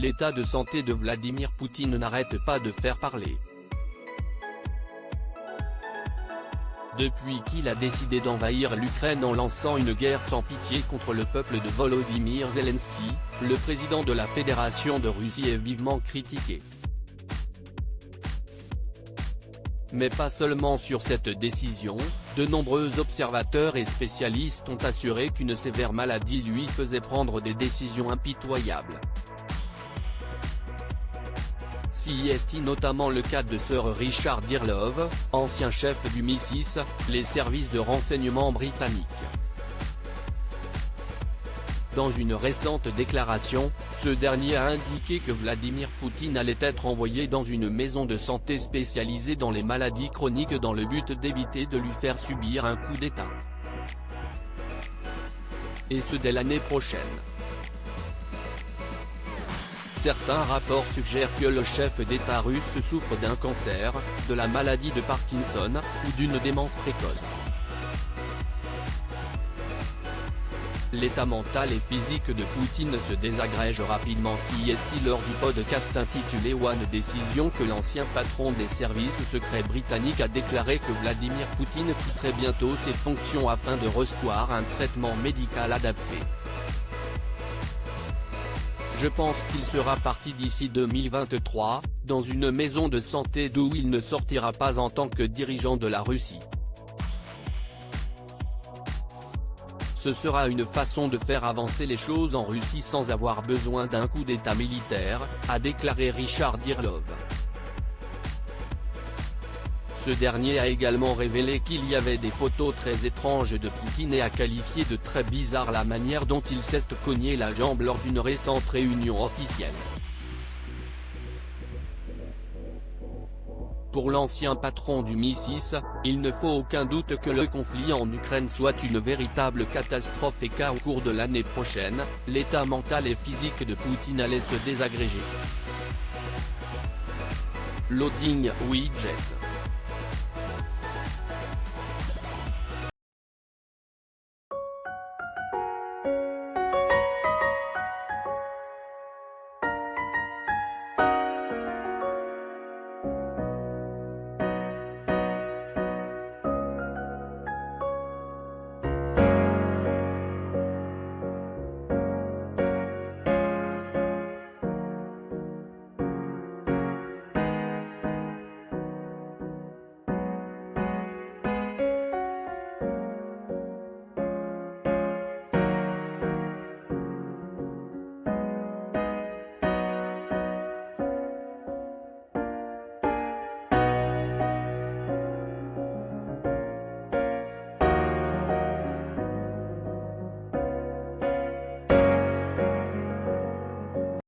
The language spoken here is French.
l'état de santé de Vladimir Poutine n'arrête pas de faire parler. Depuis qu'il a décidé d'envahir l'Ukraine en lançant une guerre sans pitié contre le peuple de Volodymyr Zelensky, le président de la Fédération de Russie est vivement critiqué. Mais pas seulement sur cette décision, de nombreux observateurs et spécialistes ont assuré qu'une sévère maladie lui faisait prendre des décisions impitoyables. C'est notamment le cas de Sir Richard Dearlove, ancien chef du MI6, les services de renseignement britanniques. Dans une récente déclaration, ce dernier a indiqué que Vladimir Poutine allait être envoyé dans une maison de santé spécialisée dans les maladies chroniques dans le but d'éviter de lui faire subir un coup d'État. Et ce dès l'année prochaine. Certains rapports suggèrent que le chef d'État russe souffre d'un cancer, de la maladie de Parkinson, ou d'une démence précoce. L'état mental et physique de Poutine se désagrège rapidement. C'est lors du podcast intitulé One Decision que l'ancien patron des services secrets britanniques a déclaré que Vladimir Poutine quitterait bientôt ses fonctions afin de recevoir un traitement médical adapté. Je pense qu'il sera parti d'ici 2023, dans une maison de santé d'où il ne sortira pas en tant que dirigeant de la Russie. Ce sera une façon de faire avancer les choses en Russie sans avoir besoin d'un coup d'État militaire, a déclaré Richard Dearlove. Ce dernier a également révélé qu'il y avait des photos très étranges de Poutine et a qualifié de très bizarre la manière dont il s'est cogné la jambe lors d'une récente réunion officielle. Pour l'ancien patron du MI6, il ne faut aucun doute que le conflit en Ukraine soit une véritable catastrophe et qu'au cours de l'année prochaine, l'état mental et physique de Poutine allait se désagréger. Loading widget.